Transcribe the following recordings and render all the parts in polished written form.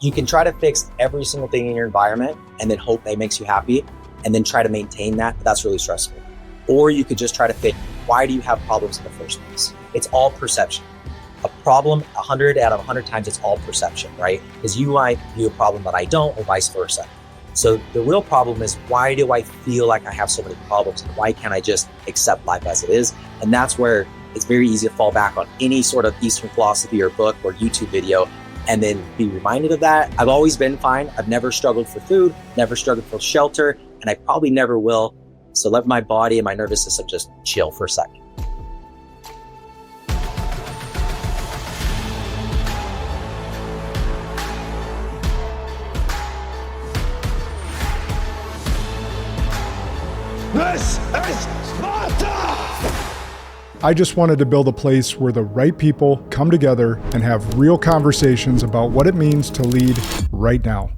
You can try to fix every single thing in your environment and then hope that makes you happy and then try to maintain that, but that's really stressful. Or you could just try to fix, why do you have problems in the first place? It's all perception. A problem, 100 out of 100 times, it's all perception, right? Because you might view a problem that I don't, or vice versa. So the real problem is, why do I feel like I have so many problems? And why can't I just accept life as it is? And that's where it's very easy to fall back on any sort of Eastern philosophy or book or YouTube video and then be reminded of that. I've always been fine. I've never struggled for food, never struggled for shelter, and I probably never will. So let my body and my nervous system just chill for a second. This is Sparta! I just wanted to build a place where the right people come together and have real conversations about what it means to lead right now.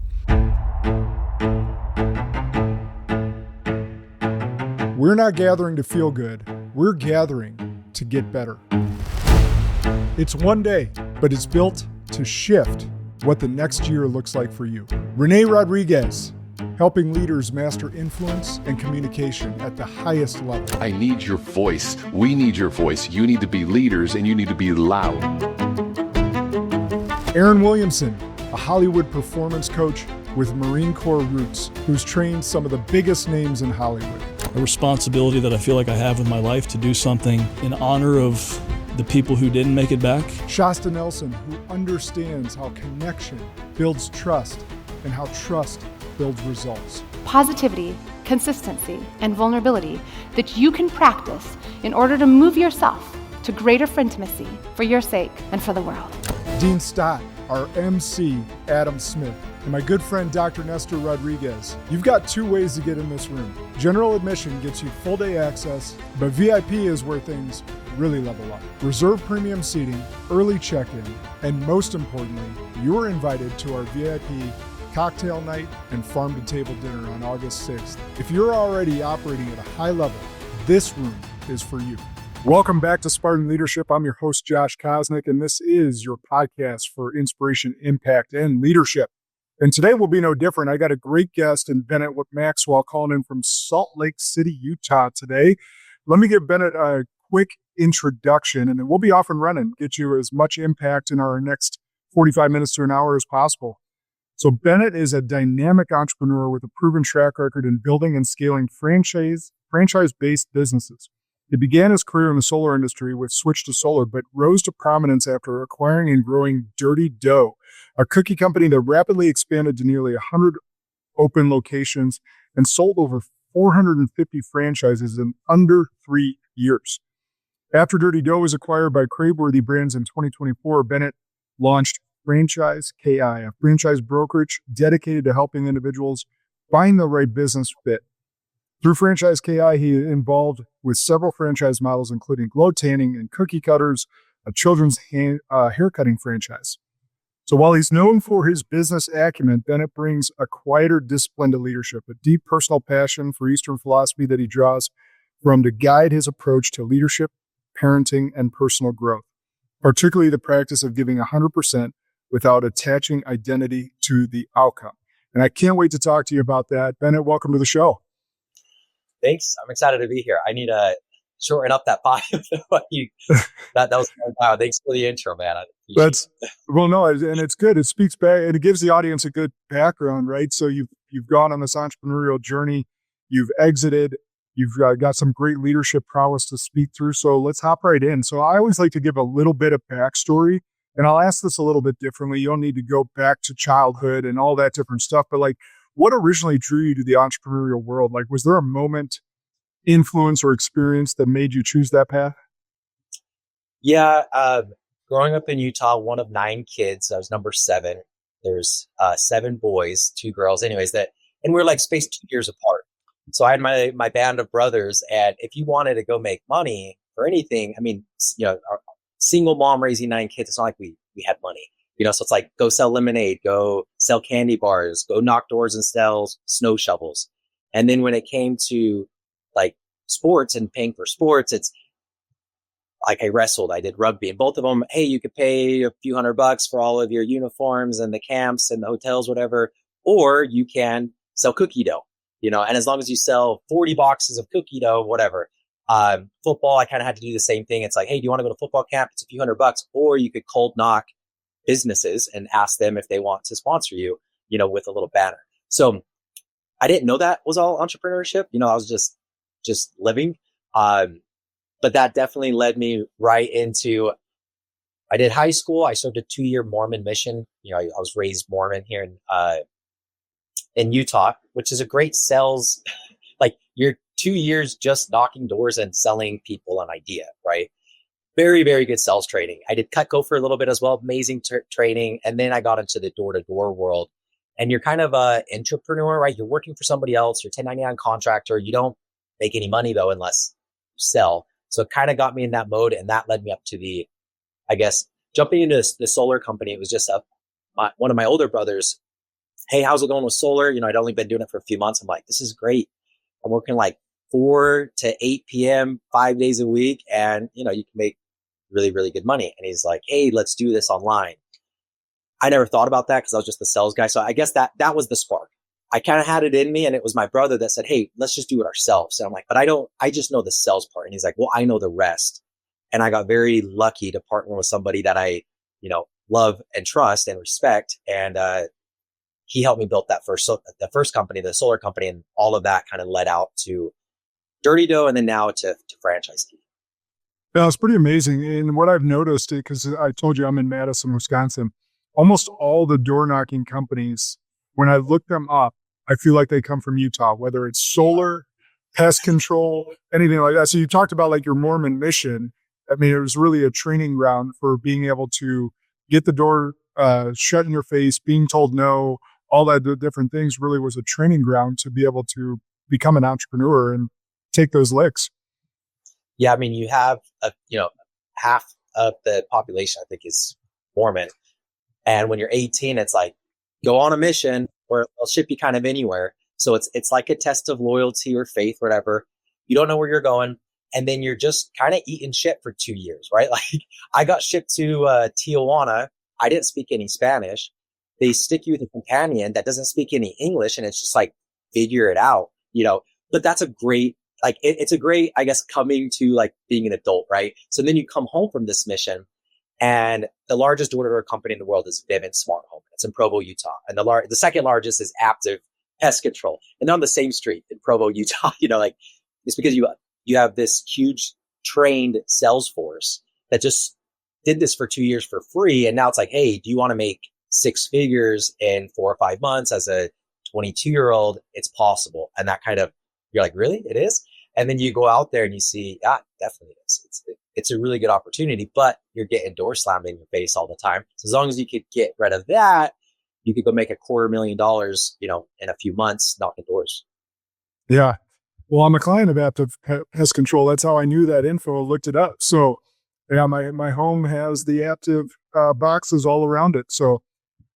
We're not gathering to feel good. We're gathering to get better. It's one day, but it's built to shift what the next year looks like for you. Renee Rodriguez, helping leaders master influence and communication at the highest level. I need your voice. We need your voice. You need to be leaders and you need to be loud. Aaron Williamson, a Hollywood performance coach with Marine Corps roots, who's trained some of the biggest names in Hollywood. A responsibility that I feel like I have with my life to do something in honor of the people who didn't make it back. Shasta Nelson, who understands how connection builds trust and how trust builds results. Positivity, consistency, and vulnerability that you can practice in order to move yourself to greater intimacy for your sake and for the world. Dean Stott, our MC, Adam Smith, and my good friend, Dr. Nestor Rodriguez. You've got two ways to get in this room. General admission gets you full day access, but VIP is where things really level up. Reserve premium seating, early check-in, and most importantly, you're invited to our VIP cocktail night and farm-to-table dinner on August 6th. If you're already operating at a high level, this room is for you. Welcome back to Spartan Leadership. I'm your host, Josh Kosnick, and this is your podcast for inspiration, impact, and leadership. And today will be no different. I got a great guest in Bennett Maxwell calling in from Salt Lake City, Utah today. Let me give Bennett a quick introduction, and then we'll be off and running, get you as much impact in our next 45 minutes to an hour as possible. So Bennett is a dynamic entrepreneur with a proven track record in building and scaling franchise-based businesses. He began his career in the solar industry with Switch to Solar, but rose to prominence after acquiring and growing Dirty Dough, a cookie company that rapidly expanded to nearly 100 open locations and sold over 450 franchises in under 3 years. After Dirty Dough was acquired by Craveworthy Brands in 2024, Bennett launched Franchise KI, a franchise brokerage dedicated to helping individuals find the right business fit. Through Franchise KI, he involved with several franchise models, including glow tanning and cookie cutters, a children's haircutting franchise. So while he's known for his business acumen, Bennett brings a quieter discipline to leadership, a deep personal passion for Eastern philosophy that he draws from to guide his approach to leadership, parenting, and personal growth, particularly the practice of giving 100% without attaching identity to the outcome. And I can't wait to talk to you about that. Bennett, welcome to the show. Thanks. I'm excited to be here. I need to shorten up that bio. that was wow. Thanks for the intro, man. And it's good. It speaks back and it gives the audience a good background, right? So you've gone on this entrepreneurial journey, you've exited, you've got some great leadership prowess to speak through. So let's hop right in. So I always like to give a little bit of backstory. And I'll ask this a little bit differently. You don't need to go back to childhood and all that different stuff, but like, what originally drew you to the entrepreneurial world? Like, was there a moment, influence, or experience that made you choose that path? Yeah. Growing up in Utah, one of 9 kids, I was number 7. There's 7 boys, 2 girls. Anyways, and we're like spaced 2 years apart. So I had my band of brothers, and if you wanted to go make money for anything, I mean, our single mom raising 9 kids, it's not like we had money, so it's like, go sell lemonade, go sell candy bars, go knock doors and sell snow shovels. And then when it came to like sports and paying for sports, like I wrestled, I did rugby, and both of them, hey, you could pay a few $100 for all of your uniforms and the camps and the hotels, whatever, or you can sell cookie dough, and as long as you sell 40 boxes of cookie dough, whatever. Football, I kind of had to do the same thing. It's like, hey, do you want to go to football camp? It's a few $100, or you could cold knock businesses and ask them if they want to sponsor you, with a little banner. So I didn't know that was all entrepreneurship. I was just living. But that definitely led me right into, I did high school. I served a 2-year Mormon mission. I was raised Mormon here in Utah, which is a great sales, like you're 2 years just knocking doors and selling people an idea, right? Very, very good sales training. I did Cutco for a little bit as well. Amazing training. And then I got into the door-to-door world, and you're kind of an entrepreneur, right? You're working for somebody else. You're 1099 contractor. You don't make any money though, unless you sell. So it kind of got me in that mode, and that led me up to jumping into the solar company. It was just one of my older brothers. Hey, how's it going with solar? I'd only been doing it for a few months. I'm like, this is great. I'm working like 4 to 8 p.m., 5 days a week. And, you can make really, really good money. And he's like, hey, let's do this online. I never thought about that because I was just the sales guy. So I guess that was the spark. I kind of had it in me, and it was my brother that said, hey, let's just do it ourselves. And I'm like, but I just know the sales part. And he's like, well, I know the rest. And I got very lucky to partner with somebody that I, love and trust and respect. And, he helped me build the first company, the solar company, and all of that kind of led out to Dirty Dough, and then now to Franchise Key. Yeah, it's pretty amazing. And what I've noticed, because I told you I'm in Madison, Wisconsin, almost all the door knocking companies, when I look them up, I feel like they come from Utah, whether it's solar, pest control, anything like that. So you talked about like your Mormon mission. I mean, it was really a training ground for being able to get the door shut in your face, being told no, all that different things really was a training ground to be able to become an entrepreneur and take those licks. Yeah. I mean, you have, half of the population, I think, is Mormon. And when you're 18, it's like, go on a mission, or they'll ship you kind of anywhere. So it's like a test of loyalty or faith, whatever. You don't know where you're going. And then you're just kind of eating shit for 2 years, right? Like I got shipped to Tijuana. I didn't speak any Spanish. They stick you with a companion that doesn't speak any English. And it's just like, figure it out, but that's a great, like, it's a great, I guess, coming to like being an adult, right? So then you come home from this mission, and the largest door-to-door company in the world is Vivint Smart Home. It's in Provo, Utah. And the second largest is Aptive Pest Control. And they're on the same street in Provo, Utah. Like it's because you have this huge trained sales force that just did this for 2 years for free. And now it's like, hey, do you want to make 6 figures in 4 or 5 months as a 22-year-old? It's possible. And that kind of, you're like, really? It is? And then you go out there and you see, definitely is. It's a really good opportunity, but you're getting door slammed in your face all the time. So as long as you could get rid of that, you could go make $250,000, in a few months, knocking doors. Yeah. Well, I'm a client of Aptive Pest Control. That's how I knew that info, looked it up. So yeah, my home has the Aptive boxes all around it. So,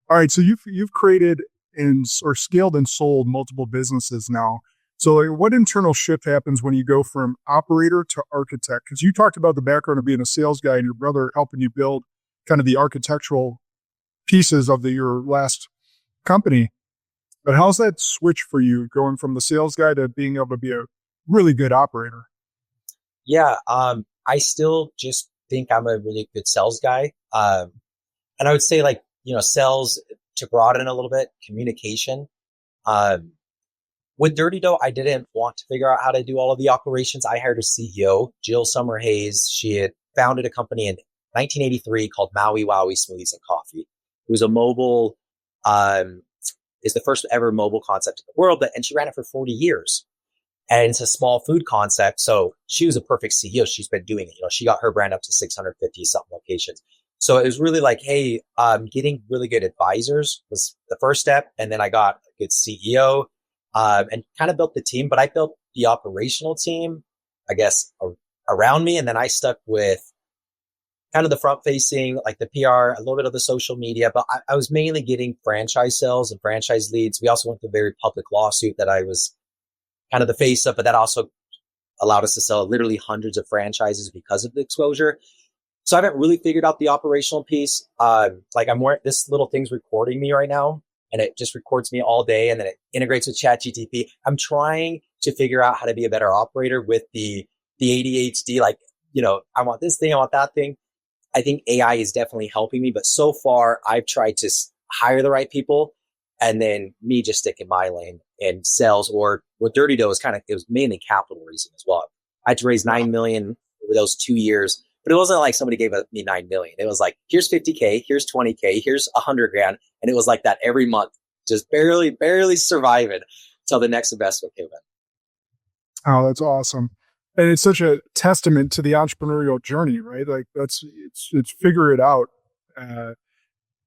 all right. So you've created or scaled and sold multiple businesses now. So like, what internal shift happens when you go from operator to architect? Because you talked about the background of being a sales guy and your brother helping you build kind of the architectural pieces of your last company. But how's that switch for you going from the sales guy to being able to be a really good operator? Yeah. I still just think I'm a really good sales guy. And I would say like, sales, to broaden a little bit, communication. With Dirty Dough, I didn't want to figure out how to do all of the operations. I hired a CEO, Jill Summer Hayes. She had founded a company in 1983 called Maui Wowie Smoothies and Coffee. It was a mobile, is the first ever mobile concept in the world, and she ran it for 40 years. And it's a small food concept. So she was a perfect CEO. She's been doing it. She got her brand up to 650 something locations. So it was really like, hey, getting really good advisors was the first step. And then I got a good CEO. And kind of built the team, but I built the operational team, I guess, around me. And then I stuck with kind of the front facing, like the PR, a little bit of the social media, but I was mainly getting franchise sales and franchise leads. We also went through a very public lawsuit that I was kind of the face of, but that also allowed us to sell literally hundreds of franchises because of the exposure. So I haven't really figured out the operational piece. Like this little thing's recording me right now, and it just records me all day, and then it integrates with ChatGPT. I'm trying to figure out how to be a better operator with the ADHD. Like, I want this thing, I want that thing. I think AI is definitely helping me, but so far I've tried to hire the right people, and then me just stick in my lane in sales. Or with Dirty Dough it was mainly capital reason as well. I had to raise $9 million over those 2 years, but it wasn't like somebody gave me $9 million. It was like, here's 50K, here's 20K, here's $100,000. And it was like that every month, just barely surviving until the next investment came in. Oh, that's awesome. And it's such a testament to the entrepreneurial journey, right? Like it's figure it out.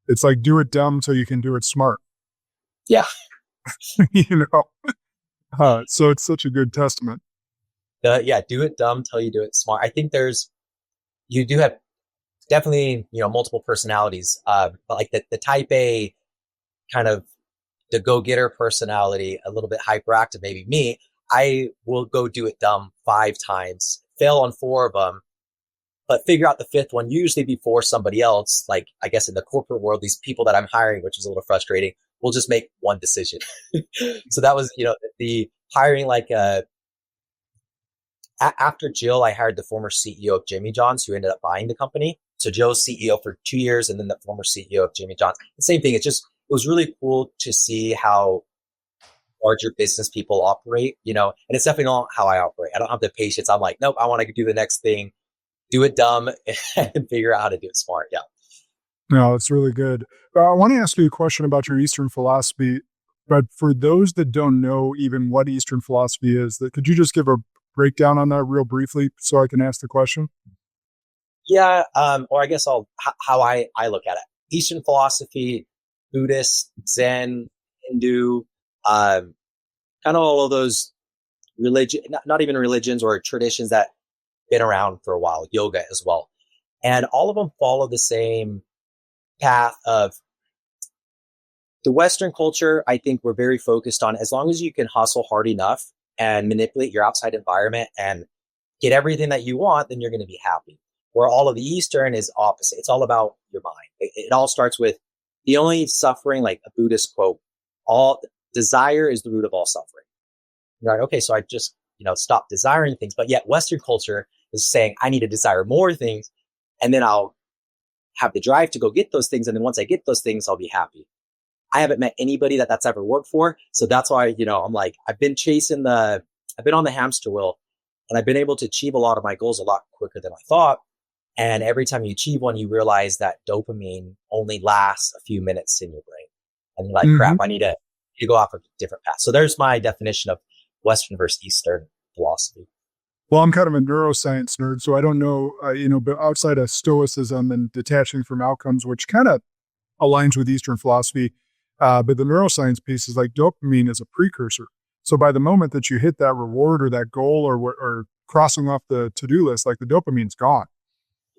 It's like, do it dumb so you can do it smart. Yeah. So it's such a good testament. Do it dumb till you do it smart. I think you do have definitely, multiple personalities, but like the type A kind of the go-getter personality, a little bit hyperactive, maybe me, I will go do it dumb 5 times, fail on 4 of them, but figure out the 5th one, usually before somebody else. Like, I guess in the corporate world, these people that I'm hiring, which is a little frustrating, will just make one decision. So that was, the hiring, like, after Jill, I hired the former CEO of Jimmy John's, who ended up buying the company. So Jill's CEO for 2 years, and then the former CEO of Jimmy John's. The same thing. It was really cool to see how larger business people operate, and it's definitely not how I operate. I don't have the patience. I'm like, nope, I want to do the next thing, do it dumb, and figure out how to do it smart. Yeah. No, it's really good. I want to ask you a question about your Eastern philosophy, but for those that don't know even what Eastern philosophy is, could you just give a breakdown on that real briefly so I can ask the question? Yeah. Or I guess how I look at it. Eastern philosophy, Buddhist, Zen, Hindu, kind of all of those not even religions or traditions that been around for a while, yoga as well. And all of them follow the same path of the Western culture. I think we're very focused on, as long as you can hustle hard enough and manipulate your outside environment and get everything that you want, then you're going to be happy. Where all of the Eastern is opposite. It's all about your mind. It all starts with the only suffering, like a Buddhist quote, all desire is the root of all suffering. You're like, okay, so I just, stop desiring things. But yet Western culture is saying, I need to desire more things, and then I'll have the drive to go get those things. And then once I get those things, I'll be happy. I haven't met anybody that's ever worked for. So that's why, I'm like, I've been on the hamster wheel, and I've been able to achieve a lot of my goals a lot quicker than I thought. And every time you achieve one, you realize that dopamine only lasts a few minutes in your brain. And you're like, crap, I need to go off a different path. So there's my definition of Western versus Eastern philosophy. Well, I'm kind of a neuroscience nerd, so I don't know, but outside of stoicism and detaching from outcomes, which kind of aligns with Eastern philosophy, but the neuroscience piece is like dopamine is a precursor. So by the moment that you hit that reward or that goal or crossing off the to-do list, like the dopamine's gone.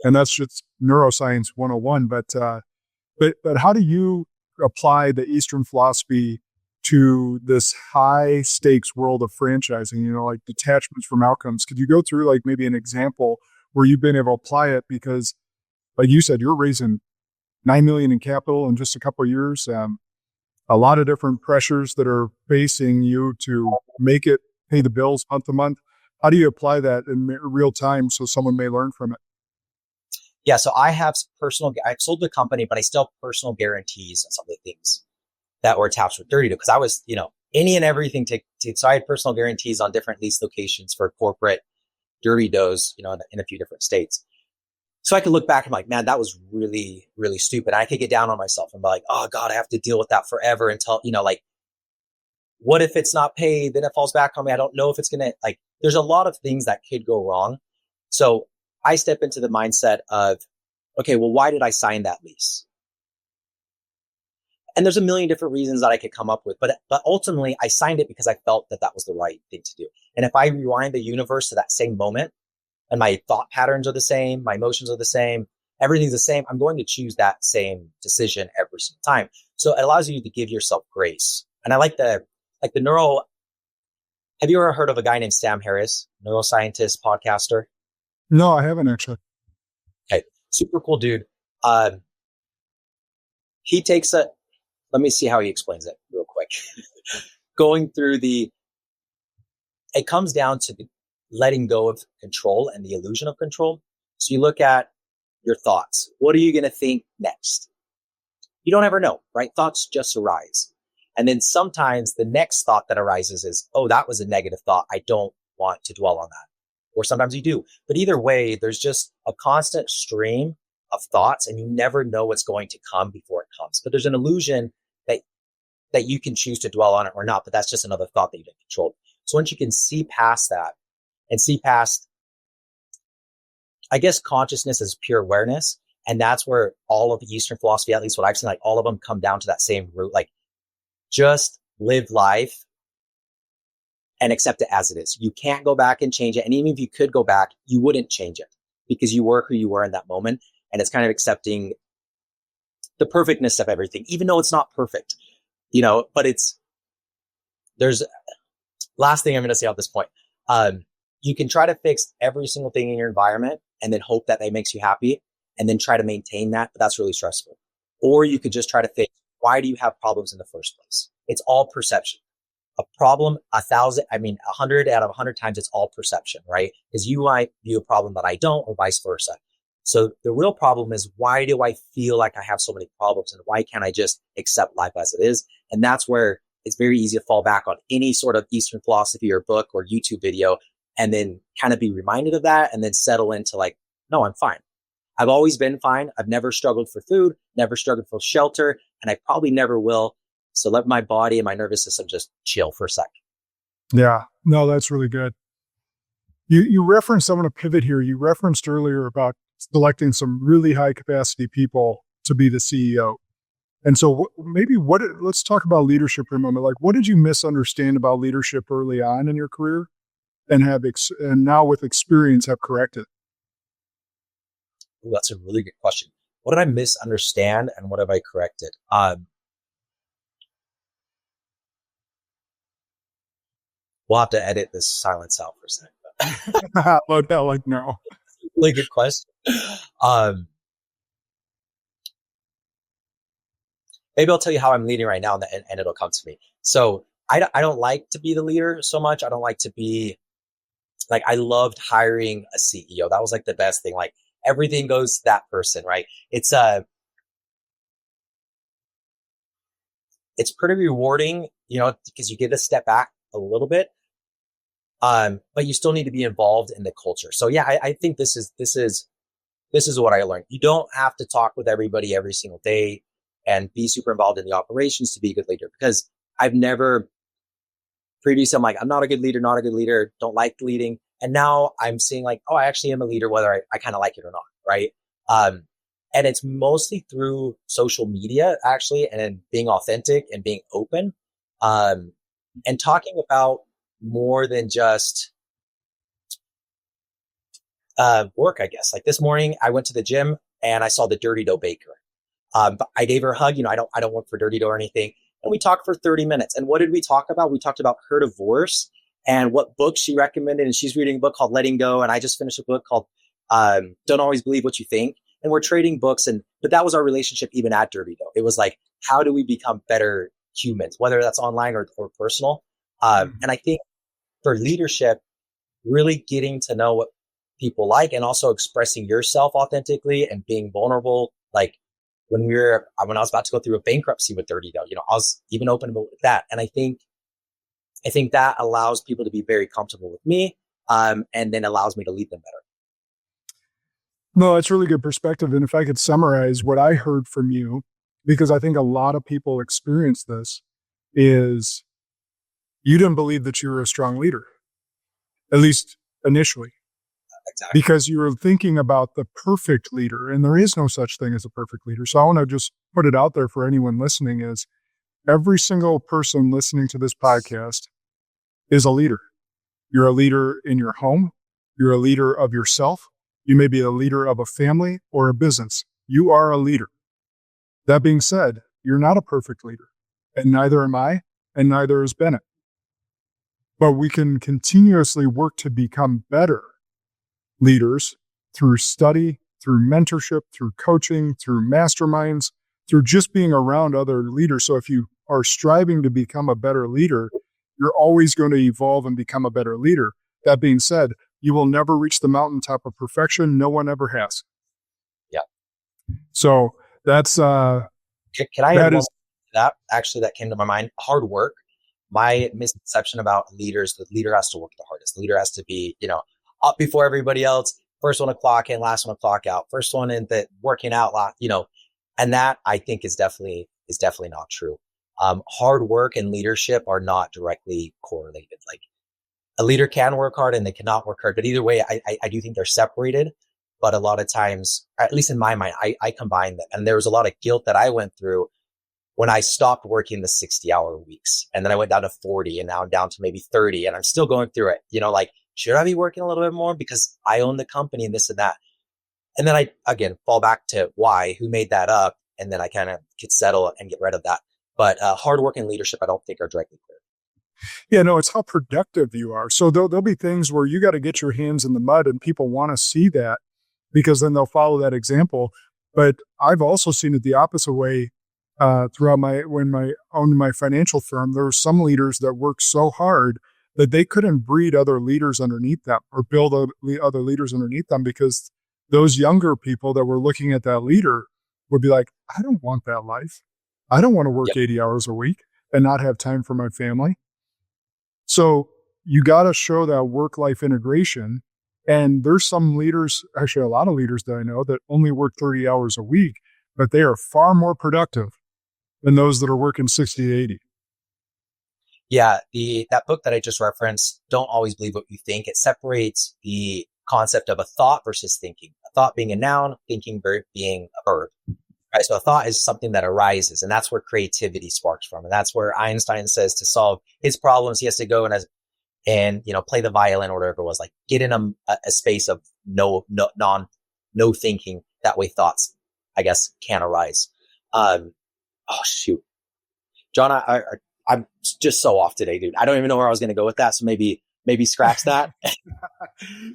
And that's just neuroscience 101. But how do you apply the Eastern philosophy to this high stakes world of franchising, like detachments from outcomes? Could you go through like maybe an example where you've been able to apply it? Because like you said, you're raising $9 million in capital in just a couple of years. A lot of different pressures that are facing you to make it, pay the bills month to month. How do you apply that in real time so someone may learn from it? Yeah. So I sold the company, but I still have personal guarantees on some of the things that were attached with Dirty Dough, because I was, any and everything so I had personal guarantees on different lease locations for corporate Dirty Doughs, in a few different states. So I could look back and I'm like, man, that was really, really stupid. I could get down on myself and be like, oh God, I have to deal with that forever until, what if it's not paid? Then it falls back on me. I don't know if it's going to, there's a lot of things that could go wrong. So I step into the mindset of, okay, well, why did I sign that lease? And there's a million different reasons that I could come up with, but ultimately I signed it because I felt that was the right thing to do. And if I rewind the universe to that same moment, and my thought patterns are the same, my emotions are the same, everything's the same, I'm going to choose that same decision every single time. So it allows you to give yourself grace. And I like the neural Have you ever heard of a guy named Sam Harris, neuroscientist, podcaster? No, I haven't actually. Okay. Super cool dude. He takes let me see how he explains it real quick. Going through it comes down to letting go of control and the illusion of control. So you look at your thoughts. What are you going to think next? You don't ever know, right? Thoughts just arise. And then sometimes the next thought that arises is, oh, that was a negative thought. I don't want to dwell on that. Or sometimes you do. But either way, there's just a constant stream of thoughts and you never know what's going to come before it comes. But there's an illusion that you can choose to dwell on it or not, but that's just another thought that you didn't control. So once you can see past that and see past, I guess, consciousness as pure awareness, and that's where all of the Eastern philosophy, at least what I've seen, like all of them come down to that same root, like just live life and accept it as it is. You can't go back and change it. And even if you could go back, you wouldn't change it because you were who you were in that moment. And it's kind of accepting the perfectness of everything, even though it's not perfect, but there's last thing I'm going to say at this point. You can try to fix every single thing in your environment and then hope that makes you happy and then try to maintain that. But that's really stressful. Or you could just try to fix, why do you have problems in the first place? It's all perception. A problem, 100 out of 100 times, it's all perception, right? Because you might view a problem that I don't, or vice versa. So the real problem is, why do I feel like I have so many problems, and why can't I just accept life as it is? And that's where it's very easy to fall back on any sort of Eastern philosophy or book or YouTube video, and then kind of be reminded of that and then settle into like, no, I'm fine. I've always been fine. I've never struggled for food, never struggled for shelter, and I probably never will. So let my body and my nervous system just chill for a sec. Yeah, no, that's really good. You referenced, I want to pivot here. You referenced earlier about selecting some really high capacity people to be the CEO. And so let's talk about leadership for a moment. Like, what did you misunderstand about leadership early on in your career and and now with experience have corrected? Ooh, that's a really good question. What did I misunderstand and what have I corrected? We'll have to edit this silence out for a second. No. Really good question. Maybe I'll tell you how I'm leading right now and it'll come to me. So I don't like to be the leader so much. I don't like to be like, I loved hiring a CEO. That was like the best thing. Like everything goes to that person, right? It's pretty rewarding, because you get to step back a little bit. But you still need to be involved in the culture. So yeah, I think this is what I learned. You don't have to talk with everybody every single day and be super involved in the operations to be a good leader, because I've never previously, I'm like, I'm not a good leader, don't like leading. And now I'm seeing like, oh, I actually am a leader, whether I kind of like it or not. Right. And it's mostly through social media actually, and being authentic and being open, and talking about more than just work, I guess. Like this morning, I went to the gym and I saw the Dirty Dough baker. But I gave her a hug. I don't work for Dirty Dough or anything. And we talked for 30 minutes. And what did we talk about? We talked about her divorce and what book she recommended. And she's reading a book called Letting Go. And I just finished a book called Don't Always Believe What You Think. And we're trading books. But that was our relationship even at Dirty Dough. It was like, how do we become better humans, whether that's online or personal? And I think for leadership, really getting to know what people like and also expressing yourself authentically and being vulnerable. Like when I was about to go through a bankruptcy with Dirty Dough, I was even open with that. And I think that allows people to be very comfortable with me, and then allows me to lead them better. No, that's really good perspective. And if I could summarize what I heard from you, because I think a lot of people experience this, is you didn't believe that you were a strong leader, at least initially. Exactly. Because you were thinking about the perfect leader, and there is no such thing as a perfect leader. So I want to just put it out there for anyone listening is every single person listening to this podcast is a leader. You're a leader in your home. You're a leader of yourself. You may be a leader of a family or a business. You are a leader. That being said, you're not a perfect leader, and neither am I, and neither is Bennett. but we can continuously work to become better leaders through study, through mentorship, through coaching, through masterminds, through just being around other leaders. So if you are striving to become a better leader, you're always going to evolve and become a better leader. That being said, you will never reach the mountaintop of perfection. No one ever has. Yeah. So that's Can I add one that actually that came to my mind? Hard work. My misconception about leaders: the leader has to work the hardest. The leader has to be, up before everybody else. First one to clock in, last one to clock out. First one in the working out lot, and that I think is definitely not true. Hard work and leadership are not directly correlated. Like a leader can work hard and they cannot work hard, but either way, I do think they're separated. But a lot of times, at least in my mind, I combine them. And there was a lot of guilt that I went through when I stopped working the 60-hour weeks, and then I went down to 40, and now I'm down to maybe 30, and I'm still going through it. Should I be working a little bit more because I own the company and this and that? And then I, again, fall back to who made that up. And then I kind of could settle and get rid of that. But hard work and leadership, I don't think are directly clear. Yeah, no, it's how productive you are. So there'll be things where you got to get your hands in the mud and people want to see that because then they'll follow that example. But I've also seen it the opposite way throughout when I owned my financial firm. There were some leaders that worked so hard that they couldn't breed other leaders underneath them or build other leaders underneath them because those younger people that were looking at that leader would be like, I don't want that life. I don't want to work 80 hours a week and not have time for my family. So you got to show that work-life integration. And there's some leaders, actually a lot of leaders that I know that only work 30 hours a week, but they are far more productive than those that are working 60 to 80. Yeah, that book that I just referenced, Don't Always Believe What You Think, it separates the concept of a thought versus thinking. A thought being a noun, thinking being a verb. Right? So a thought is something that arises, and that's where creativity sparks from. And that's where Einstein says to solve his problems, he has to go and play the violin or whatever it was, like get in a space of no thinking. That way thoughts, I guess, can arise. John, I'm just so off today, dude. I don't even know where I was going to go with that. So maybe scratch that.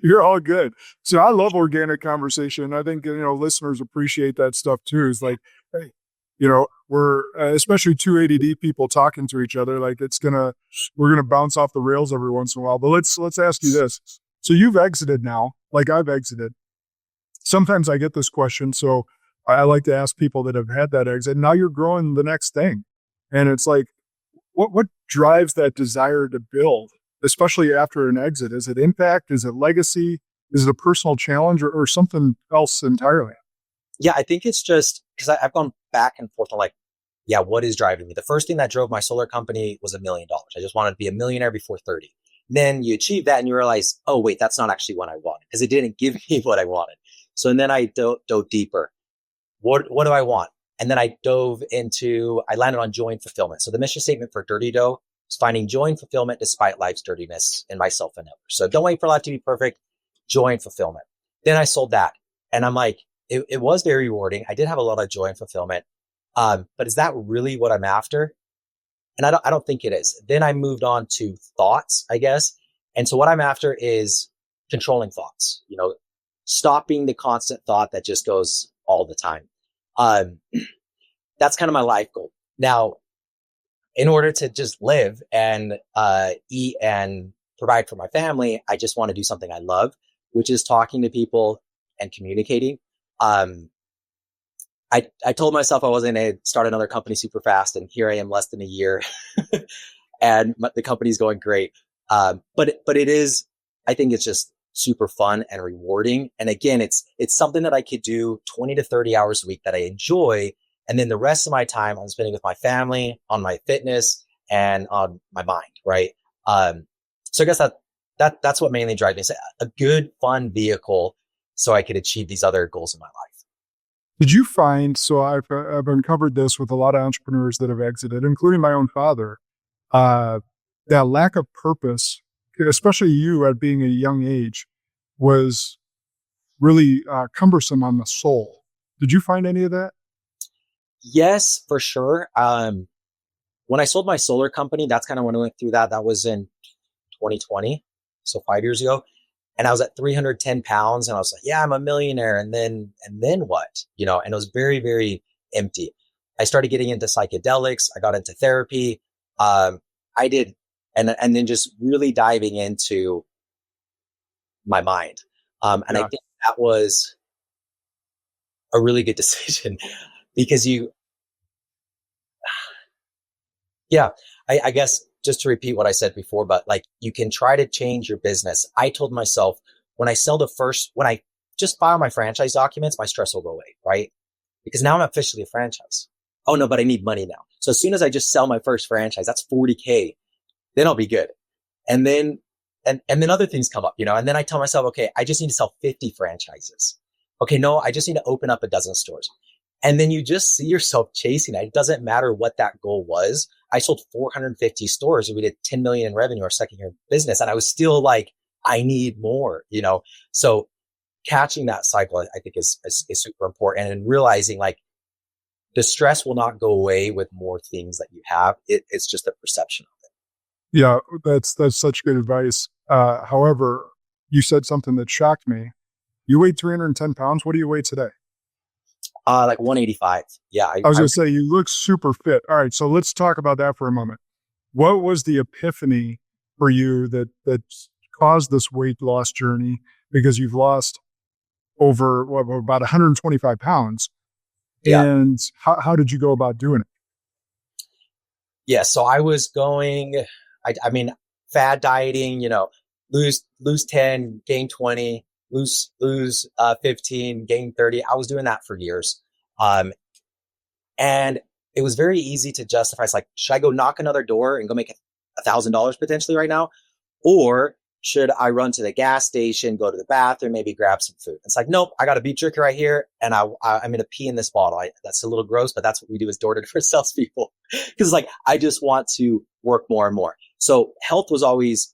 You're all good. So I love organic conversation. I think, listeners appreciate that stuff too. It's like, hey, we're especially two ADD people talking to each other. Like we're going to bounce off the rails every once in a while, but let's ask you this. So you've exited now, like I've exited. Sometimes I get this question. So I like to ask people that have had that exit. Now you're growing the next thing. And it's like, what drives that desire to build, especially after an exit? Is it impact? Is it legacy? Is it a personal challenge or something else entirely? Yeah, I think it's just because I've gone back and forth on what is driving me? The first thing that drove my solar company was $1 million. I just wanted to be a millionaire before 30. Then you achieve that and you realize, oh, wait, that's not actually what I wanted because it didn't give me what I wanted. So and then I dove deeper. What do I want? And then I landed on joy and fulfillment. So the mission statement for Dirty Dough is finding joy and fulfillment despite life's dirtiness in myself and others. So don't wait for life to be perfect, joy and fulfillment. Then I sold that. And I'm like, it was very rewarding. I did have a lot of joy and fulfillment. But is that really what I'm after? And I don't think it is. Then I moved on to thoughts, I guess. And so what I'm after is controlling thoughts, stopping the constant thought that just goes all the time. That's kind of my life goal. Now, in order to just live and eat and provide for my family, I just want to do something I love, which is talking to people and communicating. I told myself I wasn't going to start another company super fast, and here I am less than a year, and the company's going great. But it is, I think it's just super fun and rewarding. And again, it's something that I could do 20 to 30 hours a week that I enjoy. And then the rest of my time I'm spending with my family, on my fitness, and on my mind. Right. So I guess that's what mainly drives me. It's a good, fun vehicle so I could achieve these other goals in my life. Did you find, so I've uncovered this with a lot of entrepreneurs that have exited, including my own father, that lack of purpose, especially you at being a young age, was really cumbersome on the soul. Did you find any of that? Yes, for sure. When I sold my solar company, that's kind of when I went through that. That was in 2020. So 5 years ago. And I was at 310 pounds and I was like, yeah, I'm a millionaire. And then what, and it was very, very empty. I started getting into psychedelics. I got into therapy. I did. And then just really diving into my mind. And I think that was a really good decision because I guess just to repeat what I said before, but like you can try to change your business. I told myself when I just file my franchise documents, my stress will go away, right? Because now I'm officially a franchise. Oh no, but I need money now. So as soon as I just sell my first franchise, that's $40K, then I'll be good. And then other things come up, and then I tell myself, okay, I just need to sell 50 franchises. Okay, no, I just need to open up a dozen stores. And then you just see yourself chasing it. It doesn't matter what that goal was. I sold 450 stores and we did 10 million in revenue our second year of business. And I was still like, I need more, So catching that cycle, I think is super important, and realizing like the stress will not go away with more things that you have. It's just a perception of it. Yeah, that's such good advice. However, you said something that shocked me. You weighed 310 pounds. What do you weigh today? Like 185. Yeah. I was going to say, you look super fit. All right. So let's talk about that for a moment. What was the epiphany for you that caused this weight loss journey? Because you've lost over about 125 pounds. Yeah. And how did you go about doing it? Yeah. So I was going, fad dieting, lose 10, gain 20. Lose 15, gain 30. I was doing that for years. And it was very easy to justify. It's like, should I go knock another door and go make $1,000 potentially right now? Or should I run to the gas station, go to the bathroom, maybe grab some food? It's like, nope, I got a beef jerky right here. And I'm going to pee in this bottle. That's a little gross, but that's what we do as door-to-door salespeople. Cause like, I just want to work more and more. So health was always,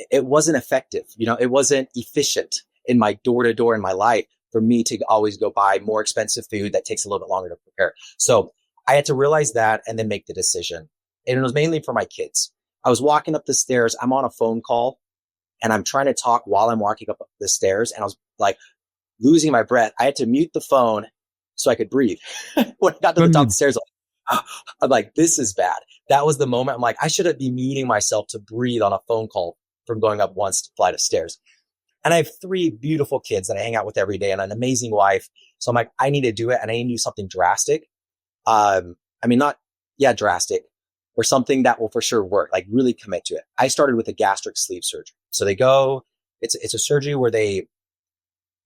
it wasn't effective. It wasn't efficient in my door-to-door in my life for me to always go buy more expensive food that takes a little bit longer to prepare. So I had to realize that and then make the decision. And it was mainly for my kids. I was walking up the stairs. I'm on a phone call and I'm trying to talk while I'm walking up the stairs. And I was like losing my breath. I had to mute the phone so I could breathe. When I got to the top of the stairs, I'm like, this is bad. That was the moment. I'm like, I shouldn't be muting myself to breathe on a phone call from going up one flight of stairs. And I have 3 beautiful kids that I hang out with every day and an amazing wife. So I'm like, I need to do it and I need to do something drastic. Drastic or something that will for sure work, like really commit to it. I started with a gastric sleeve surgery. So it's a surgery where they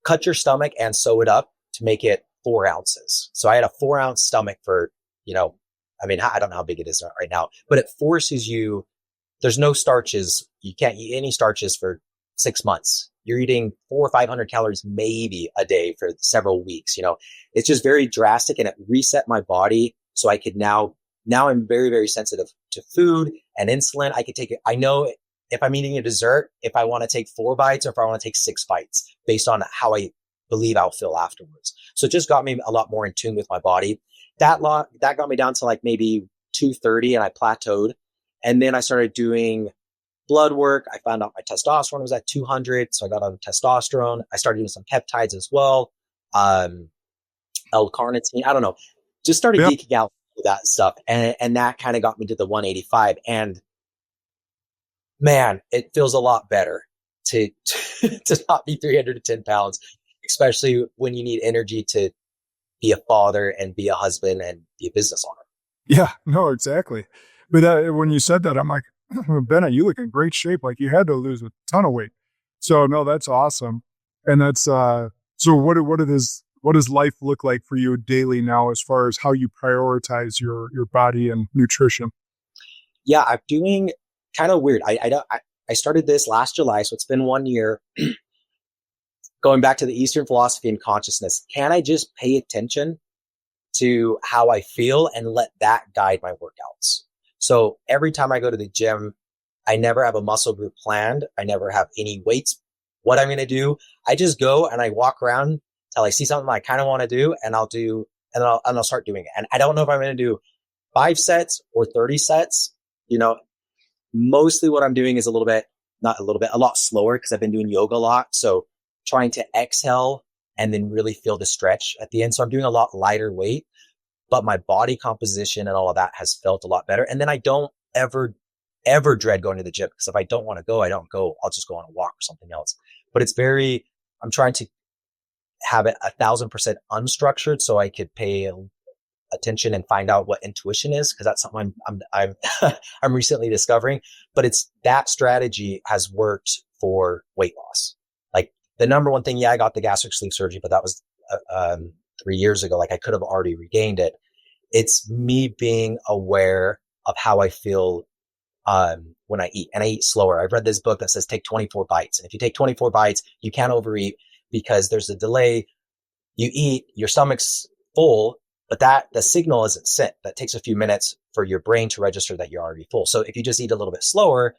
cut your stomach and sew it up to make it 4 ounces. So I had a 4-ounce stomach for, I don't know how big it is right now, but it forces you. There's no starches. You can't eat any starches for 6 months. You're eating 400 or 500 calories maybe a day for several weeks. It's just very drastic and it reset my body. So I could now I'm very, very sensitive to food and insulin. I could take it. I know if I'm eating a dessert, if I want to take 4 bites or if I want to take 6 bites based on how I believe I'll feel afterwards. So it just got me a lot more in tune with my body. That got me down to like maybe 230 and I plateaued. And then I started doing blood work. I found out my testosterone was at 200. So I got on testosterone. I started doing some peptides as well. L-carnitine. I don't know. Just started geeking out with that stuff. And that kind of got me to the 185. And man, it feels a lot better to not be 310 pounds, especially when you need energy to be a father and be a husband and be a business owner. Yeah, no, exactly. But when you said that, I'm like, Bennett, you look in great shape. Like you had to lose a ton of weight. So no, that's awesome. And that's, so what does life look like for you daily now as far as how you prioritize your body and nutrition? Yeah, I'm doing kind of weird. I started this last July, so it's been 1 year. Going back to the Eastern philosophy and consciousness, can I just pay attention to how I feel and let that guide my workouts? So every time I go to the gym, I never have a muscle group planned. I never have any weights, what I'm going to do. I just go and I walk around till I see something I kind of want to do and I'll start doing it. And I don't know if I'm going to do 5 sets or 30 sets, mostly what I'm doing is a lot slower because I've been doing yoga a lot. So trying to exhale and then really feel the stretch at the end. So I'm doing a lot lighter weight, but my body composition and all of that has felt a lot better. And then I don't ever dread going to the gym, because if I don't want to go, I don't go. I'll just go on a walk or something else. But I'm trying to have it 1,000% unstructured so I could pay attention and find out what intuition is, because that's something I'm I'm recently discovering. But it's that strategy has worked for weight loss. Like the number one thing, I got the gastric sleeve surgery, but that was 3 years ago. Like I could have already regained it. It's me being aware of how I feel when I eat, and I eat slower. I've read this book that says take 24 bites. And if you take 24 bites, you can't overeat because there's a delay. You eat, your stomach's full, but the signal isn't sent. That takes a few minutes for your brain to register that you're already full. So if you just eat a little bit slower,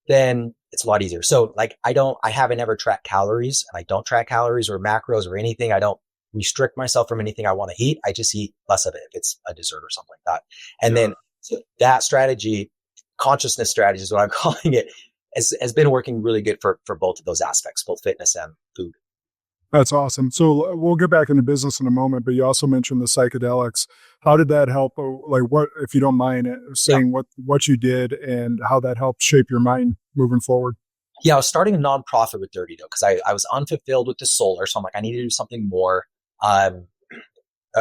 then it's a lot easier. So like I haven't ever tracked calories, and I don't track calories or macros or anything. I don't restrict myself from anything I want to eat. I just eat less of it if it's a dessert or something like that. And then that strategy, consciousness strategy is what I'm calling it, has been working really good for both of those aspects, both fitness and food. That's awesome. So we'll get back into business in a moment, but you also mentioned the psychedelics. How did that help? Like what, if you don't mind saying what you did and how that helped shape your mind moving forward? Yeah, I was starting a nonprofit with Dirty Dough because I was unfulfilled with the solar. So I'm like, I need to do something more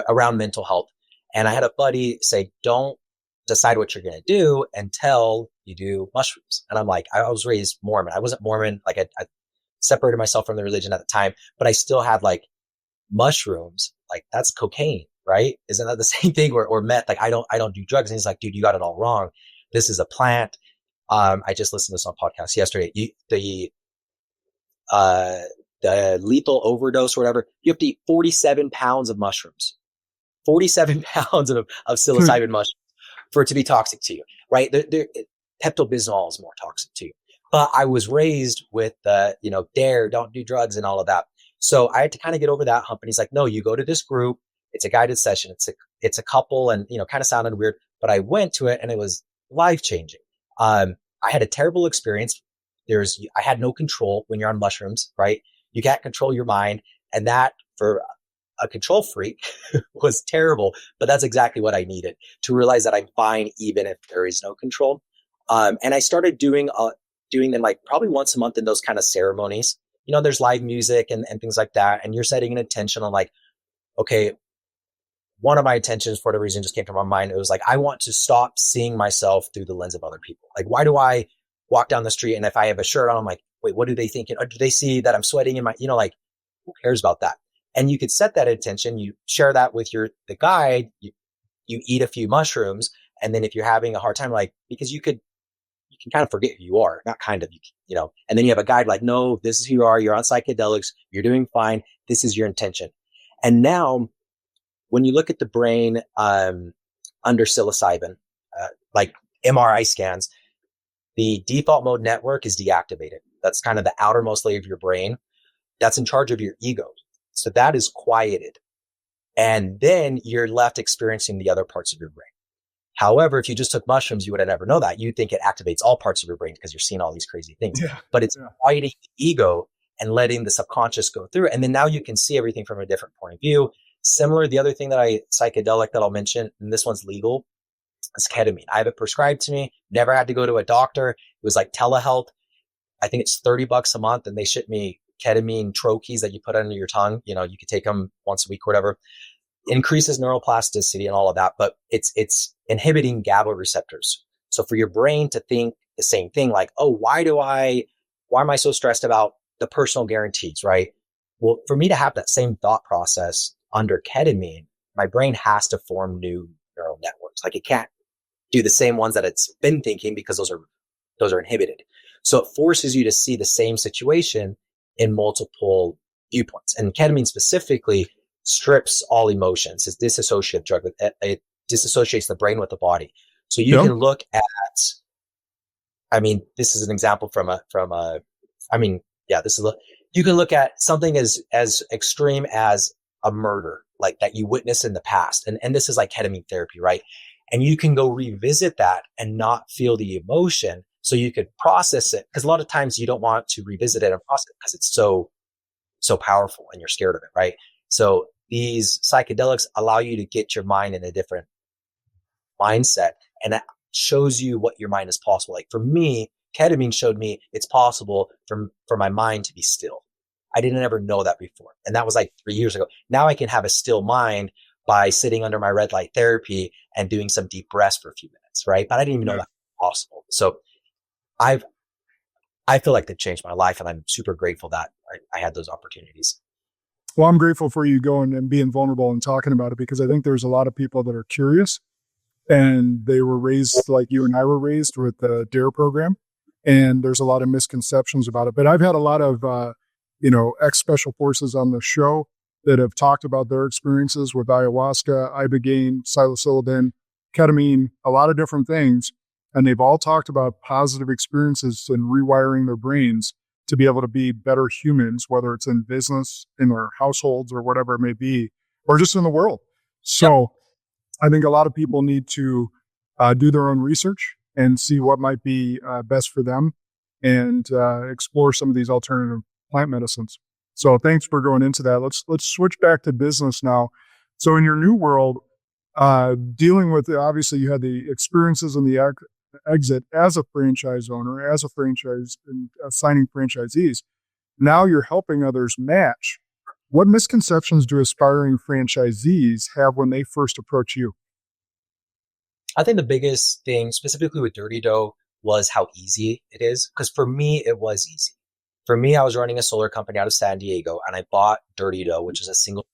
around mental health. And I had a buddy say, don't decide what you're going to do until you do mushrooms. And I'm like, I was raised Mormon. I wasn't Mormon. Like I separated myself from the religion at the time, but I still had like mushrooms. Like that's cocaine, right? Isn't that the same thing? Or meth? Like I don't do drugs. And he's like, dude, you got it all wrong. This is a plant. I just listened to this on podcast yesterday. The lethal overdose or whatever, you have to eat 47 pounds of mushrooms, 47 pounds of psilocybin mushrooms for it to be toxic to you, right? Pepto-Bismol is more toxic to you. But I was raised with dare, don't do drugs and all of that. So I had to kind of get over that hump. And he's like, no, you go to this group. It's a guided session. It's a couple, and, kind of sounded weird, but I went to it and it was life-changing. I had a terrible experience. I had no control when you're on mushrooms, right? You can't control your mind. And that for a control freak was terrible, but that's exactly what I needed to realize that I'm fine even if there is no control. And I started doing them like probably once a month in those kind of ceremonies. There's live music and things like that. And you're setting an intention on like, okay, one of my intentions for whatever reason just came to my mind. It was like, I want to stop seeing myself through the lens of other people. Like, why do I walk down the street and if I have a shirt on, I'm like, wait, what do they think? Or do they see that I'm sweating in my, like, who cares about that? And you could set that intention. You share that with the guide. You eat a few mushrooms. And then if you're having a hard time, like, because you can kind of forget who you are, not kind of, and then you have a guide like, no, this is who you are. You're on psychedelics. You're doing fine. This is your intention. And now when you look at the brain, under psilocybin, like MRI scans, the default mode network is deactivated. That's kind of the outermost layer of your brain that's in charge of your ego. So that is quieted. And then you're left experiencing the other parts of your brain. However, if you just took mushrooms, you would have never know that. You'd think it activates all parts of your brain because you're seeing all these crazy things. Yeah. But it's quieting the ego and letting the subconscious go through. And then now you can see everything from a different point of view. Similar, the other thing psychedelic that I'll mention, and this one's legal, is ketamine. I have it prescribed to me. Never had to go to a doctor. It was like telehealth. I think it's $30 a month, and they ship me ketamine troches that you put under your tongue. You could take them once a week or whatever. Increases neuroplasticity and all of that, but it's inhibiting GABA receptors. So for your brain to think the same thing, like, oh, why am I so stressed about the personal guarantees, right? Well, for me to have that same thought process under ketamine, my brain has to form new neural networks. Like it can't do the same ones that it's been thinking because those are inhibited. So it forces you to see the same situation in multiple viewpoints. And ketamine specifically strips all emotions. It's a dissociative drug. It disassociates the brain with the body. So you can look at, this is an example you can look at something as extreme as a murder, like that you witnessed in the past. And this is like ketamine therapy, right? And you can go revisit that and not feel the emotion. So you could process it, because a lot of times you don't want to revisit it and process it because it's so powerful and you're scared of it, right? So these psychedelics allow you to get your mind in a different mindset, and that shows you what your mind is possible. Like for me, ketamine showed me it's possible for my mind to be still. I didn't ever know that before. And that was like 3 years ago. Now I can have a still mind by sitting under my red light therapy and doing some deep breaths for a few minutes, right? But I didn't even know that was possible. So I feel like they've changed my life, and I'm super grateful that I had those opportunities. Well, I'm grateful for you going and being vulnerable and talking about it, because I think there's a lot of people that are curious, and they were raised like you and I were raised with the DARE program. And there's a lot of misconceptions about it. But I've had a lot of, ex-special forces on the show that have talked about their experiences with ayahuasca, ibogaine, psilocybin, ketamine, a lot of different things. And they've all talked about positive experiences and rewiring their brains to be able to be better humans, whether it's in business, in their households, or whatever it may be, or just in the world. So I think a lot of people need to do their own research and see what might be best for them, and explore some of these alternative plant medicines. So thanks for going into that. Let's switch back to business now. So in your new world, dealing with, obviously you had the experiences and the exit as a franchise owner, as a franchise, and assigning franchisees. Now you're helping others match. What misconceptions do aspiring franchisees have when they first approach you? I think the biggest thing, specifically with Dirty Dough, was how easy it is. Because for me, it was easy. For me, I was running a solar company out of San Diego, and I bought Dirty Dough, which is a single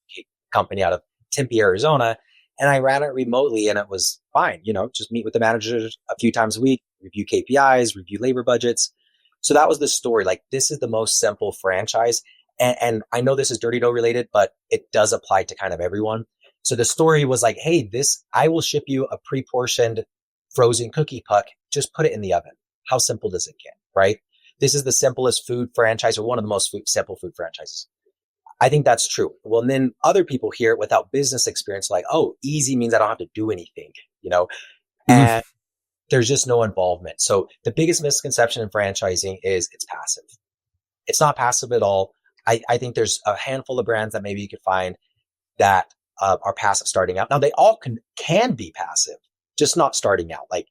company out of Tempe, Arizona, and I ran it remotely, and it was fine. Just meet with the managers a few times a week, review KPIs, review labor budgets. So that was the story. Like, this is the most simple franchise. And I know this is Dirty Dough related, but it does apply to kind of everyone. So the story was like, hey, I will ship you a pre-portioned frozen cookie puck. Just put it in the oven. How simple does it get, right? This is the simplest food franchise, or one of the most simple food franchises. I think that's true. Well, and then other people hear it without business experience, like, oh, easy means I don't have to do anything, and there's just no involvement. So the biggest misconception in franchising is it's passive. It's not passive at all. I think there's a handful of brands that maybe you could find that are passive starting out. Now, they all can be passive, just not starting out. Like,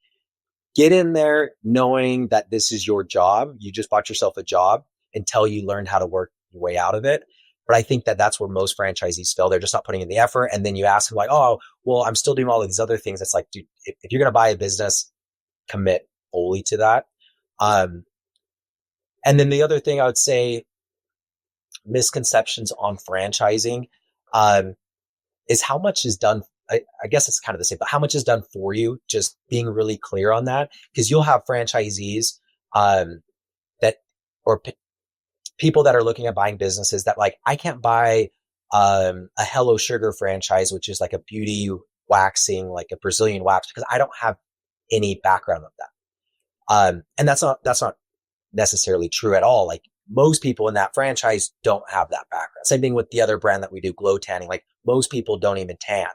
get in there knowing that this is your job. You just bought yourself a job until you learn how to work your way out of it. But I think that that's where most franchisees fail. They're just not putting in the effort. And then you ask them like, oh, well, I'm still doing all of these other things. It's like, dude, if you're going to buy a business, commit fully to that. And then the other thing I would say, misconceptions on franchising, is how much is done. I guess it's kind of the same, but how much is done for you? Just being really clear on that, because you'll have franchisees people that are looking at buying businesses that like, I can't buy a Hello Sugar franchise, which is like a beauty waxing, like a Brazilian wax, because I don't have any background of that. And that's not necessarily true at all. Like, most people in that franchise don't have that background. Same thing with the other brand that we do, glow tanning. Like, most people don't even tan.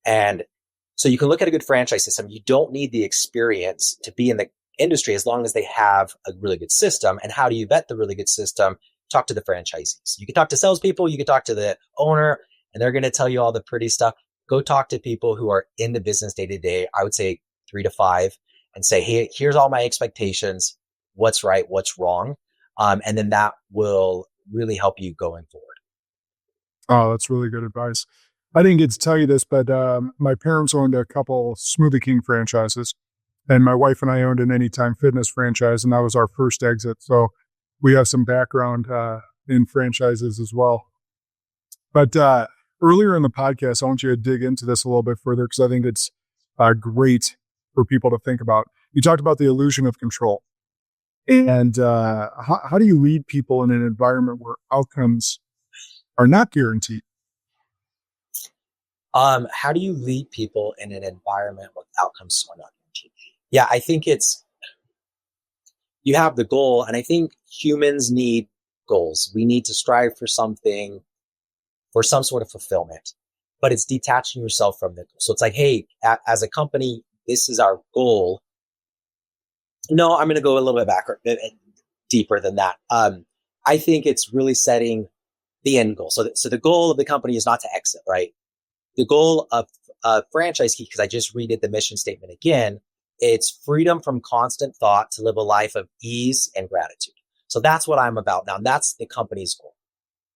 And so you can look at a good franchise system. You don't need the experience to be in the industry, as long as they have a really good system. And how do you vet the really good system? Talk to the franchisees. You can talk to salespeople, you can talk to the owner, and they're going to tell you all the pretty stuff. Go talk to people who are in the business day to day. I would say 3 to 5, and say, hey, here's all my expectations. What's right? What's wrong? And then that will really help you going forward. Oh, that's really good advice. I didn't get to tell you this, but my parents owned a couple Smoothie King franchises, and my wife and I owned an Anytime Fitness franchise, and that was our first exit. So we have some background in franchises as well. But earlier in the podcast, I want you to dig into this a little bit further, because I think it's great for people to think about. You talked about the illusion of control. And how do you lead people in an environment where outcomes are not guaranteed? How do you lead people in an environment with outcomes are not guaranteed? Yeah, I think you have the goal, and I think humans need goals. We need to strive for something, for some sort of fulfillment, but it's detaching yourself from the goal. So it's like, hey, as a company, this is our goal. No, I'm going to go a little bit backward, deeper than that. I think it's really setting the end goal. So the goal of the company is not to exit, right? The goal of Franchise Key, because I just redid the mission statement again, it's freedom from constant thought to live a life of ease and gratitude. So that's what I'm about now. And that's the company's goal.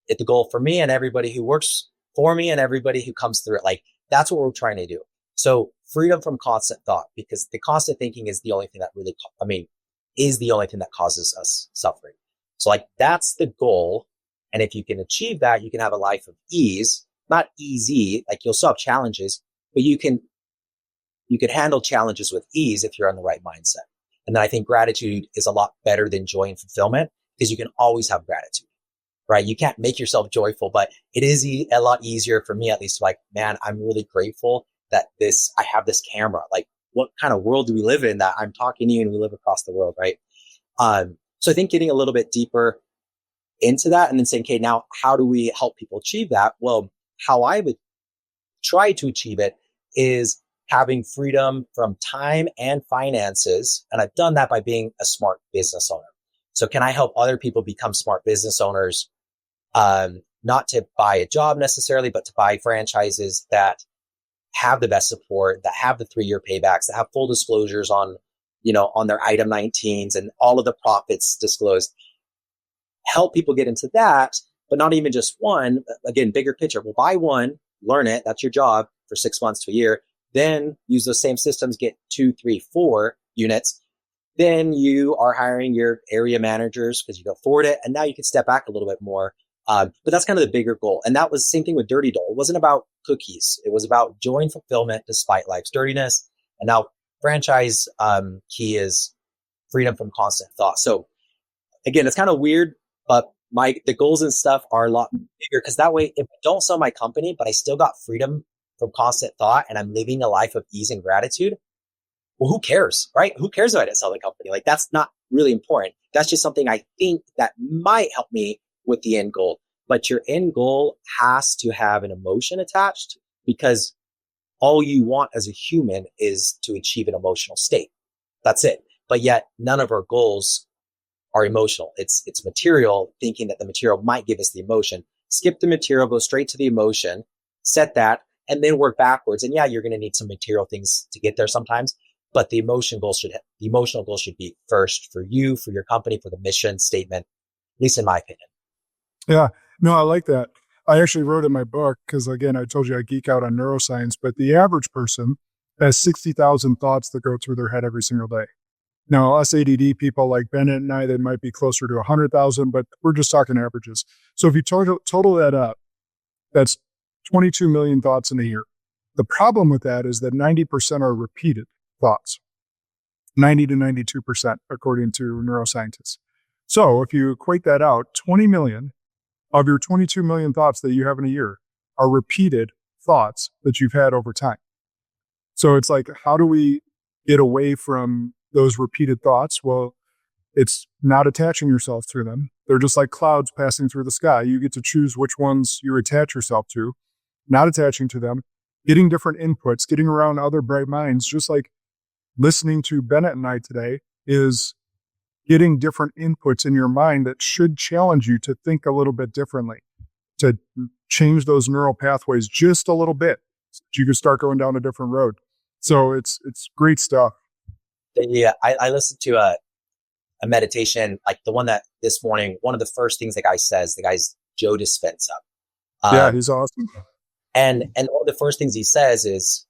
It's the goal for me and everybody who works for me and everybody who comes through it. Like, that's what we're trying to do. So freedom from constant thought, because the constant thinking is the only thing that really, is the only thing that causes us suffering. So like, that's the goal. And if you can achieve that, you can have a life of ease, not easy, like you'll still have challenges, but you can handle challenges with ease if you're on the right mindset. And then I think gratitude is a lot better than joy and fulfillment, because you can always have gratitude, right? You can't make yourself joyful, but it is a lot easier for me, at least, like, man, I'm really grateful that I have this camera. Like, what kind of world do we live in that I'm talking to you and we live across the world, right? So I think getting a little bit deeper into that and then saying, okay, now how do we help people achieve that? Well, how I would try to achieve it is having freedom from time and finances. And I've done that by being a smart business owner. So can I help other people become smart business owners? Not to buy a job necessarily, but to buy franchises that have the best support, that have the 3-year paybacks, that have full disclosures on their item 19s and all of the profits disclosed. Help people get into that, but not even just one. Again, bigger picture. We'll buy one, learn it. That's your job for 6 months to a year. Then use those same systems, get 2, 3, 4 units. Then you are hiring your area managers because you can afford it. And now you can step back a little bit more. But that's kind of the bigger goal. And that was the same thing with Dirty Doll. It wasn't about cookies. It was about joy and fulfillment despite life's dirtiness. And now Franchise Key is freedom from constant thought. So again, it's kind of weird, but the goals and stuff are a lot bigger, because that way, if I don't sell my company, but I still got freedom from constant thought and I'm living a life of ease and gratitude, well, who cares, right? Who cares if I didn't sell the company? Like, that's not really important. That's just something I think that might help me with the end goal. But your end goal has to have an emotion attached, because all you want as a human is to achieve an emotional state. That's it. But yet none of our goals are emotional. It's material, thinking that the material might give us the emotion. Skip the material, go straight to the emotion, set that, and then work backwards. And yeah, you're going to need some material things to get there sometimes, but the emotional goal should be first for you, for your company, for the mission statement, at least in my opinion. Yeah, no, I like that. I actually wrote in my book, because again, I told you I geek out on neuroscience, but the average person has 60,000 thoughts that go through their head every single day. Now, us ADD people like Bennett and I, they might be closer to 100,000, but we're just talking averages. So if you total that up, that's 22 million thoughts in a year. The problem with that is that 90% are repeated thoughts, 90 to 92%, according to neuroscientists. So if you equate that out, 20 million of your 22 million thoughts that you have in a year are repeated thoughts that you've had over time. So it's like, how do we get away from those repeated thoughts? Well, it's not attaching yourself to them. They're just like clouds passing through the sky. You get to choose which ones you attach yourself to, not attaching to them, getting different inputs, getting around other bright minds, just like listening to Bennett and I today is getting different inputs in your mind that should challenge you to think a little bit differently, to change those neural pathways just a little bit so that you can start going down a different road. So it's great stuff. Yeah, I listened to a meditation, like the one that this morning, one of the first things the guy's Joe Dispenza. Yeah, he's awesome. And one of the first things he says is,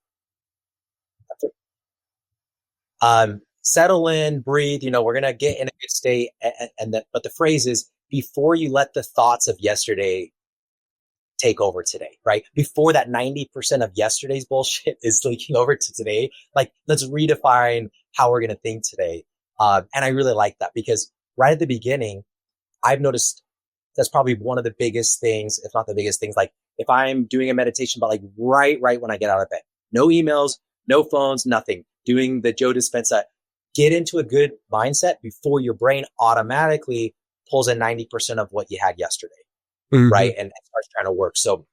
settle in, breathe, we're going to get in a good state. But the phrase is, before you let the thoughts of yesterday take over today, right? Before that 90% of yesterday's bullshit is leaking over to today, like, let's redefine how we're going to think today. And I really like that, because right at the beginning, I've noticed that's probably one of the biggest things, if not the biggest things. Like, if I'm doing a meditation, but like right when I get out of bed, no emails, no phones, nothing, doing the Joe Dispenza, get into a good mindset before your brain automatically pulls in 90% of what you had yesterday. Mm-hmm. Right. And starts trying to work. So,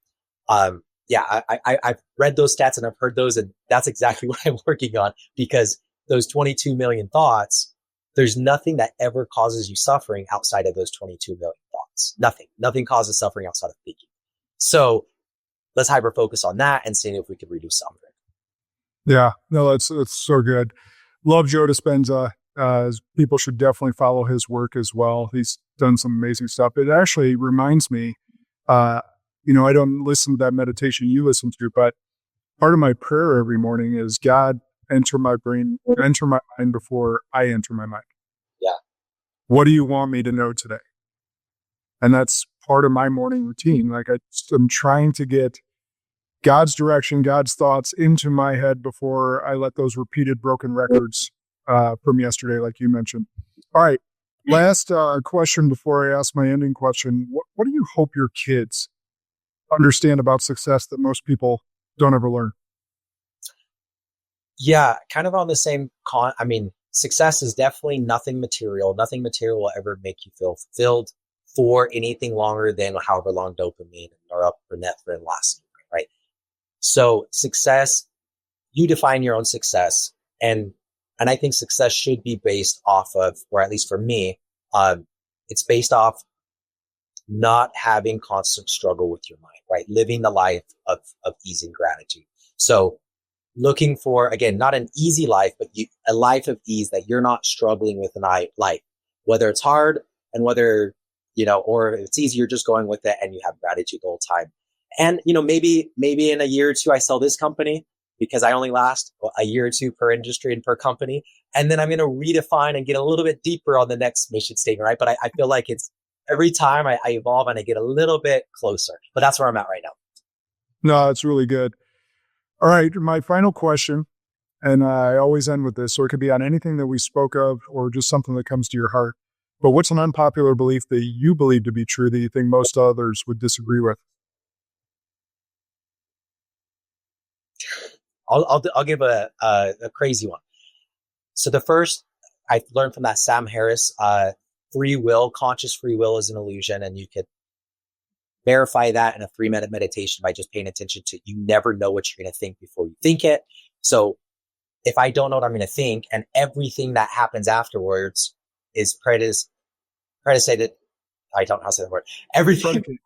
yeah, I've read those stats and I've heard those, and that's exactly what I'm working on, because those 22 million thoughts There's nothing that ever causes you suffering outside of those 22 million thoughts. Nothing causes suffering outside of thinking. So let's hyper focus on that and see if we can reduce suffering. Yeah, no, it's so good. Love Joe Dispenza. People should definitely follow his work as well. He's done some amazing stuff. It actually reminds me, I don't listen to that meditation you listen to, but part of my prayer every morning is, God, enter my brain, enter my mind before I enter my mind. Yeah. What do you want me to know today? And that's part of my morning routine. Like I'm trying to get God's direction, God's thoughts into my head before I let those repeated broken records from yesterday, like you mentioned. All right. Last question before I ask my ending question. What do you hope your kids understand about success that most people don't ever learn? Yeah, kind of on the same success is definitely nothing material. Nothing material will ever make you feel fulfilled for anything longer than however long dopamine or norepinephrine lasts, right? So success, you define your own success. And I think success should be based off of, or at least for me, it's based off not having constant struggle with your mind, right? Living the life of ease and gratitude. So looking for, again, not an easy life, but a life of ease that you're not struggling with in life, whether it's hard and whether, or if it's easy, you're just going with it and you have gratitude the whole time. And, maybe in a year or two, I sell this company because I only last a year or two per industry and per company. And then I'm going to redefine and get a little bit deeper on the next mission statement, right? But I feel like it's every time I evolve and I get a little bit closer, but that's where I'm at right now. No, it's really good. All right. My final question, and I always end with this, so it could be on anything that we spoke of or just something that comes to your heart. But what's an unpopular belief that you believe to be true that you think most others would disagree with? I'll give a crazy one. So the first I learned from that Sam Harris, free will, conscious free will is an illusion. And you could verify that in a 3-minute meditation by just paying attention to, you never know what you're going to think before you think it. So if I don't know what I'm going to think and everything that happens afterwards is predicated, I don't know how to say the word, everything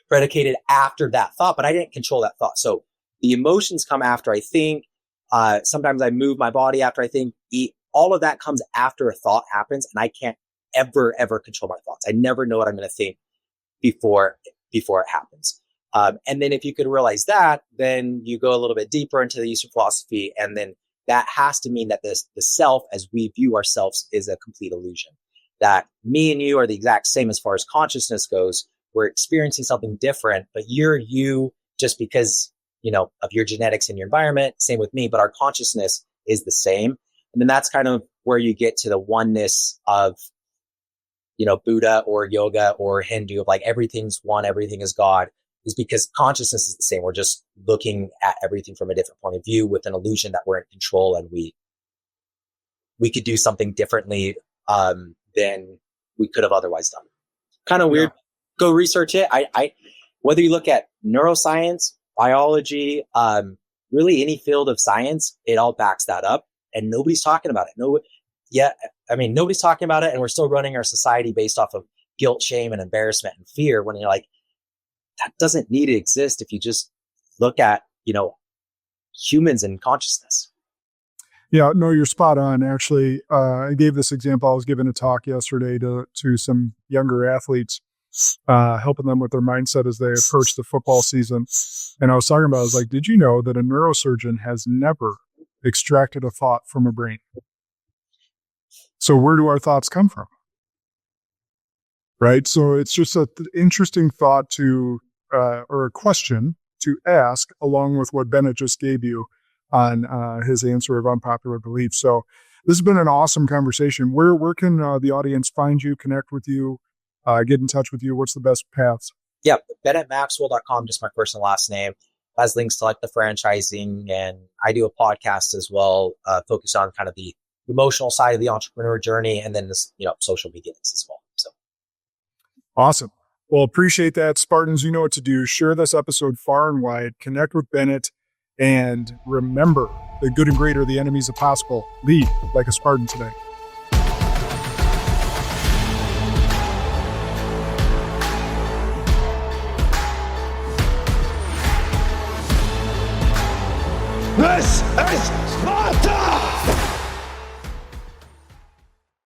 predicated after that thought, but I didn't control that thought. So the emotions come after I think. Sometimes I move my body after I think. All of that comes after a thought happens, and I can't ever control my thoughts. I never know what I'm going to think before it happens. And then if you could realize that, then you go a little bit deeper into the Eastern philosophy, and then that has to mean that the self, as we view ourselves, is a complete illusion. That me and you are the exact same as far as consciousness goes. We're experiencing something different, but you're you just because of your genetics and your environment. Same with me, but our consciousness is the same. And then that's kind of where you get to the oneness of, Buddha or yoga or Hindu, of like everything's one, everything is God, is because consciousness is the same. We're just looking at everything from a different point of view with an illusion that we're in control and we could do something differently than we could have otherwise done. Kind of weird. Go research it. I whether you look at neuroscience, biology, really any field of science, it all backs that up, and nobody's talking about it. Nobody's talking about it, and we're still running our society based off of guilt, shame, and embarrassment and fear, when you're like, that doesn't need to exist if you just look at, humans and consciousness. Yeah, no, you're spot on. Actually, I gave this example. I was giving a talk yesterday to some younger athletes, helping them with their mindset as they approach the football season. And I was talking about, I was like, did you know that a neurosurgeon has never extracted a thought from a brain? So where do our thoughts come from? Right? So it's just an interesting thought or a question to ask, along with what Bennett just gave you on his answer of unpopular beliefs. So this has been an awesome conversation. Where can the audience find you, connect with you, get in touch with you? What's the best paths? Yeah, BennettMaxwell.com, just my first and last name. Has links to like the franchising, and I do a podcast as well, focused on kind of the emotional side of the entrepreneur journey, and then this, social media links as well. So awesome. Well, appreciate that, Spartans. You know what to do. Share this episode far and wide. Connect with Bennett, and remember, the good and great are the enemies of possible. Lead like a Spartan today.